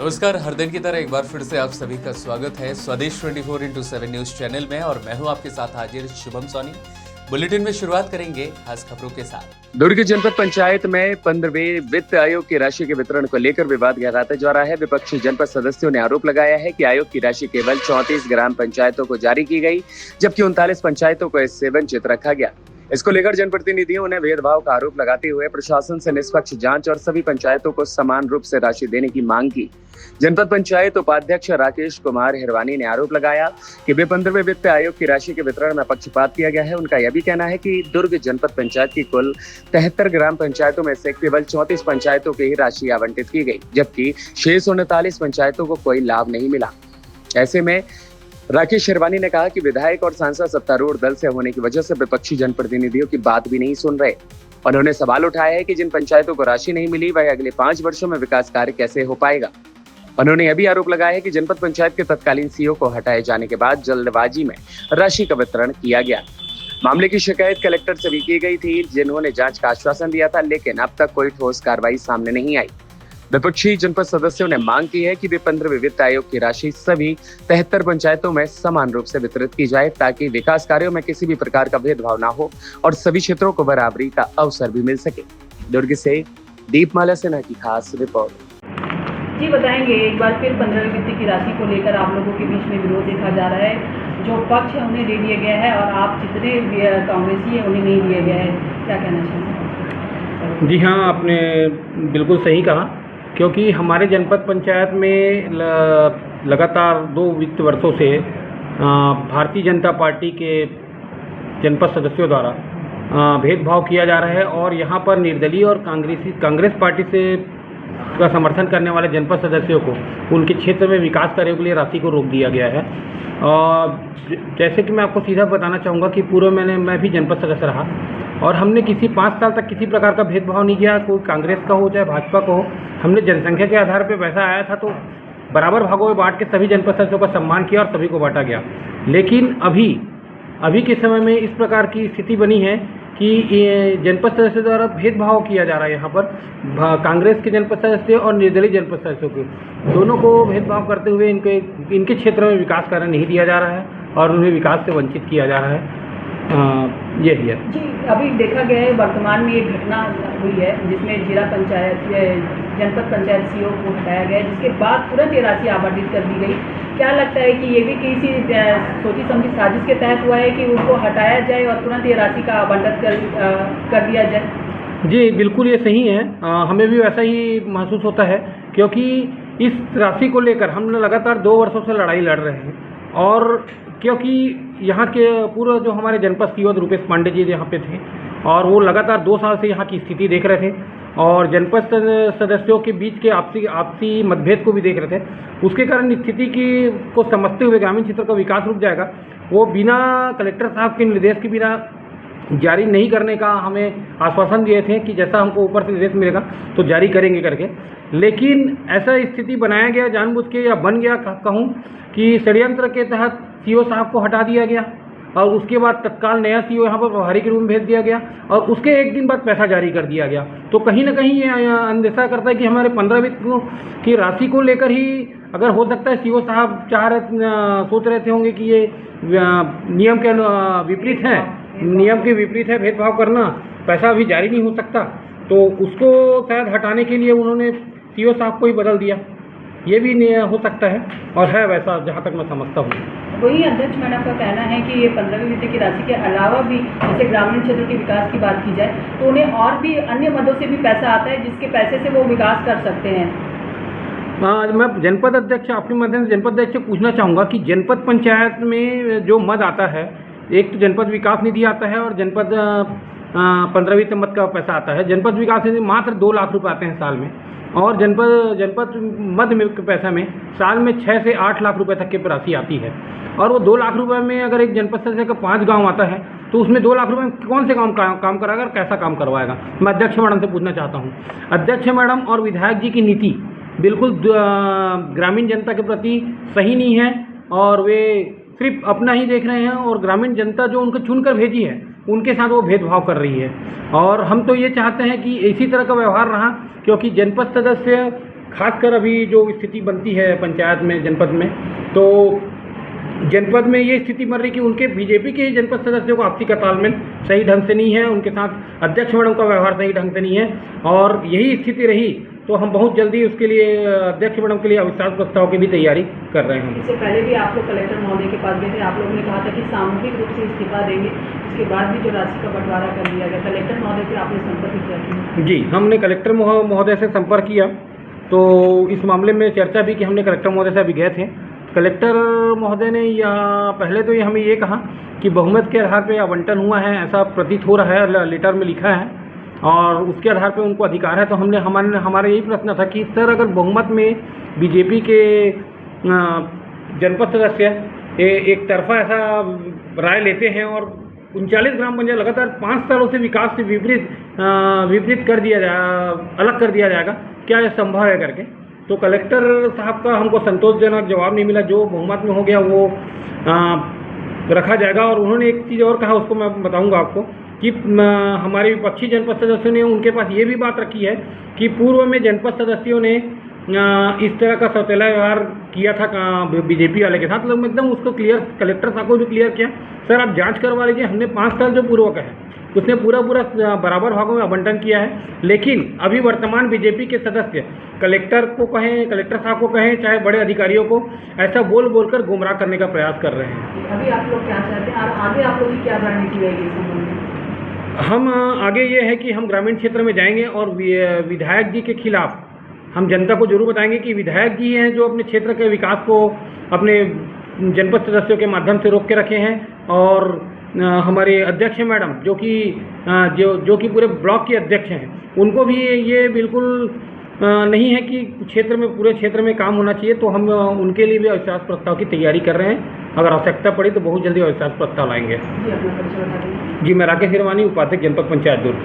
नमस्कार, हर दिन की तरह एक बार फिर से आप सभी का स्वागत है स्वदेश 24x7 न्यूज चैनल में और मैं हूं आपके साथ हाजिर शुभम सोनी। बुलेटिन में शुरुआत करेंगे खास खबरों के साथ। दुर्ग जनपद पंचायत में 15वें वित्त आयोग की राशि के वितरण को लेकर विवाद गहराता जा रहा है। विपक्षी जनपद सदस्यों ने आरोप लगाया है कि आयोग की राशि केवल 34 ग्राम पंचायतों को जारी की गई, जबकि 39 पंचायतों को इससे वंचित रखा गया। इसको लेकर जनप्रतिनिधियों ने भेदभाव का आरोप लगाते हुए प्रशासन से निष्पक्ष जांच और सभी पंचायतों को समान रूप से राशि देने की मांग की। जनपद पंचायत उपाध्यक्ष राकेश कुमार हिरवानी ने आरोप लगाया कि 15वें वित्त आयोग की राशि के वितरण में पक्षपात किया गया है। उनका यह भी कहना है कि दुर्ग जनपद पंचायत की कुल 73 ग्राम पंचायतों में से केवल 34 पंचायतों की ही राशि आवंटित की गई, जबकि शेष 39 पंचायतों को कोई लाभ नहीं मिला। ऐसे में राकेश हिरवानी ने कहा कि विधायक और सांसद सत्तारूढ़ दल से होने की वजह से विपक्षी जनप्रतिनिधियों की बात भी नहीं सुन रहे। उन्होंने सवाल उठाया है कि जिन पंचायतों को राशि नहीं मिली वह अगले 5 वर्षों में विकास कार्य कैसे हो पाएगा। उन्होंने यह भी आरोप लगाया है कि जनपद पंचायत के तत्कालीन सीईओ को हटाए जाने के बाद जल्दबाजी में राशि का वितरण किया गया। मामले की शिकायत कलेक्टर से भी की गई थी, जिन्होंने जांच का आश्वासन दिया था, लेकिन अब तक कोई ठोस कार्रवाई सामने नहीं आई। विपक्षी जनपद सदस्यों ने मांग की है कि 15वें वित्त आयोग की राशि सभी 73 पंचायतों में समान रूप से वितरित की जाए, ताकि विकास कार्यों में किसी भी प्रकार का भेदभाव न हो और सभी क्षेत्रों को बराबरी का अवसर भी मिल सके। दुर्ग से दीपमाला सिन्हा की खास रिपोर्ट। जी बताएंगे, एक बार फिर 15वें वित्त की राशि को लेकर आप लोगों के बीच में विरोध देखा जा रहा है। जो पक्ष है उन्हें दे दिया गया है और आप जितने कांग्रेसी है उन्हें नहीं दिया गया है, क्या कहना चाहेंगे? जी हाँ, आपने बिल्कुल सही कहा, क्योंकि हमारे जनपद पंचायत में लगातार 2 वित्त वर्षों से भारतीय जनता पार्टी के जनपद सदस्यों द्वारा भेदभाव किया जा रहा है और यहाँ पर निर्दलीय और कांग्रेस पार्टी से का समर्थन करने वाले जनपद सदस्यों को उनके क्षेत्र में विकास कार्यों के लिए राशि को रोक दिया गया है। और जैसे कि मैं आपको सीधा बताना चाहूँगा कि पूर्व मैं भी जनपद सदस्य रहा और हमने 5 साल तक किसी प्रकार का भेदभाव नहीं किया, कोई कांग्रेस का हो चाहे भाजपा का हो। हमने जनसंख्या के आधार पर पैसा आया था तो बराबर भागों में बांट के सभी जनपद सदस्यों का सम्मान किया और सभी को बांटा गया। लेकिन अभी के समय में इस प्रकार की स्थिति बनी है कि जनपद सदस्य द्वारा भेदभाव किया जा रहा है। यहाँ पर कांग्रेस के जनपद सदस्य और निर्दलीय जनपद सदस्यों के दोनों को भेदभाव करते हुए इनके क्षेत्र में विकास कार्य नहीं दिया जा रहा है और उन्हें विकास से वंचित किया जा रहा है। यही है जी। अभी देखा गया है, वर्तमान में एक घटना हुई है जिसमें जिला पंचायत जनपद पंचायत सीईओ को हटाया गया, जिसके बाद तुरंत ये राशि आवंटित कर दी गई। क्या लगता है कि ये भी किसी सोची समझी साजिश के तहत हुआ है कि उनको हटाया जाए और तुरंत ये राशि का आवंटन कर दिया जाए? जी बिल्कुल, ये सही है। हमें भी वैसा ही महसूस होता है, क्योंकि इस राशि को लेकर हम लगातार 2 वर्षों से लड़ाई लड़ रहे हैं और क्योंकि यहाँ के पूरा जो हमारे जनपद सीईओ रूपेश पांडे जी यहाँ पे थे और वो लगातार 2 साल से यहाँ की स्थिति देख रहे थे और जनपद सदस्यों के बीच के आपसी मतभेद को भी देख रहे थे। उसके कारण स्थिति को समझते हुए ग्रामीण क्षेत्र का विकास रुक जाएगा, वो बिना कलेक्टर साहब के निर्देश के बिना जारी नहीं करने का हमें आश्वासन दिए थे कि जैसा हमको ऊपर से निर्देश मिलेगा तो जारी करेंगे करके। लेकिन ऐसा स्थिति बनाया गया जानबूझ के या बन गया कहूँ कि षड्यंत्र के तहत सीईओ साहब को हटा दिया गया और उसके बाद तत्काल नया सीईओ यहाँ पर प्रभारी के रूप में भेज दिया गया और उसके 1 दिन बाद पैसा जारी कर दिया गया। तो कहीं ना कहीं ये अंदेशा करता है कि हमारे 15 वित्त की राशि को लेकर ही अगर हो सकता है सीईओ साहब सोच रहे थे होंगे कि ये नियम के विपरीत है, नियम के विपरीत है भेदभाव करना, पैसा अभी जारी नहीं हो सकता, तो उसको शायद हटाने के लिए उन्होंने सीईओ साहब को ही बदल दिया। ये भी हो सकता है और है वैसा, जहाँ तक मैं समझता हूँ। वही अध्यक्ष मैडम का कहना है कि ये 15वें वित्त की राशि के अलावा भी जैसे ग्रामीण क्षेत्र के विकास की बात की जाए तो उन्हें और भी अन्य मदों से भी पैसा आता है जिसके पैसे से वो विकास कर सकते हैं। मैं जनपद अध्यक्ष आपके माध्यम से जनपद अध्यक्ष से पूछना चाहूँगा कि जनपद पंचायत में जो मद आता है, एक तो जनपद विकास निधि आता है और जनपद 15 वित्त मद का पैसा आता है। जनपद विकास निधि मात्र 2 लाख रुपये आते हैं साल में और जनपद मद में पैसा में साल में 6 से 8 लाख रुपए तक की राशि आती है और वो 2 लाख रुपए में अगर एक जनपद सदस्य का 5 गांव आता है तो उसमें 2 लाख रुपए में कौन से काम कराएगा और कैसा काम करवाएगा। मैं अध्यक्ष मैडम से पूछना चाहता हूँ, अध्यक्ष मैडम और विधायक जी की नीति बिल्कुल ग्रामीण जनता के प्रति सही नहीं है और वे सिर्फ अपना ही देख रहे हैं और ग्रामीण जनता जो उनको चुनकर भेजी है उनके साथ वो भेदभाव कर रही है। और हम तो ये चाहते हैं कि इसी तरह का व्यवहार रहा, क्योंकि जनपद सदस्य खासकर अभी जो स्थिति बनती है पंचायत में, जनपद में, तो जनपद में ये स्थिति बन रही कि उनके बीजेपी के ही जनपद सदस्यों को आपसी का तालमेल सही ढंग से नहीं है, उनके साथ अध्यक्ष मैडम का व्यवहार सही ढंग से नहीं है, और यही स्थिति रही तो हम बहुत जल्दी उसके लिए अध्यक्ष मैडम के लिए अविश्वास प्रस्ताव की भी तैयारी कर रहे हैं। इससे पहले भी आप लोग कलेक्टर महोदय के पास गए थे, आप लोगों ने कहा था कि सामूहिक रूप से इस्तीफा देंगे, उसके बाद भी जो राशि का बंटवारा कर दिया गया, कलेक्टर महोदय से आपने संपर्क किया था? जी, हमने कलेक्टर महोदय से संपर्क किया, तो इस मामले में चर्चा भी कि हमने कलेक्टर महोदय से अभी गए थे। कलेक्टर महोदय ने पहले तो ये हमें ये कहा कि बहुमत के आधार पर आवंटन हुआ है, ऐसा प्रतीत हो रहा है, लेटर में लिखा है, और उसके आधार पे उनको अधिकार है। तो हमारा यही प्रश्न था कि सर अगर बहुमत में बीजेपी के जनपद सदस्य एक तरफा ऐसा राय लेते हैं और 39 ग्राम पंचायत लगातार 5 सालों से विकास से विपरीत कर दिया अलग कर दिया जाएगा, क्या यह संभव है करके, तो कलेक्टर साहब का हमको संतोषजनक जवाब नहीं मिला। जो बहुमत में हो गया वो रखा जाएगा। और उन्होंने एक चीज़ और कहा, उसको मैं बताऊंगा आपको, कि हमारे विपक्षी जनपद सदस्यों ने उनके पास ये भी बात रखी है कि पूर्व में जनपद सदस्यों ने इस तरह का सौतेला व्यवहार किया था बीजेपी वाले के साथ। लोग एकदम उसको क्लियर, कलेक्टर साहब को भी क्लियर किया, सर आप जांच करवा लीजिए, हमने 5 साल जो पूर्व का है उसने पूरा बराबर भागों में आवंटन किया है, लेकिन अभी वर्तमान बीजेपी के सदस्य कलेक्टर को कहें, कलेक्टर साहब को कहें, चाहे बड़े अधिकारियों को, ऐसा बोलकर गुमराह करने का प्रयास कर रहे हैं। अभी आप लोग क्या चाहते हैं, आगे आप लोग की क्या रणनीति रहेगी इस संबंध में? हम आगे ये है कि हम ग्रामीण क्षेत्र में जाएंगे और विधायक जी के खिलाफ हम जनता को जरूर बताएंगे कि विधायक जी हैं जो अपने क्षेत्र के विकास को अपने जनपद सदस्यों के माध्यम से रोक के रखे हैं, और हमारे अध्यक्ष हैं मैडम जो कि पूरे ब्लॉक के अध्यक्ष हैं, उनको भी ये बिल्कुल नहीं है कि पूरे क्षेत्र में काम होना चाहिए। तो हम उनके लिए भी अविश्वास प्रस्ताव की तैयारी कर रहे हैं, अगर आवश्यकता पड़ी तो बहुत जल्दी अविश्वास प्रस्ताव लाएंगे। जी, अपना परिचय बता दीजिए। जी, मैं राकेश हिरवानी, उपाध्यक्ष जनपद पंचायत दुर्ग।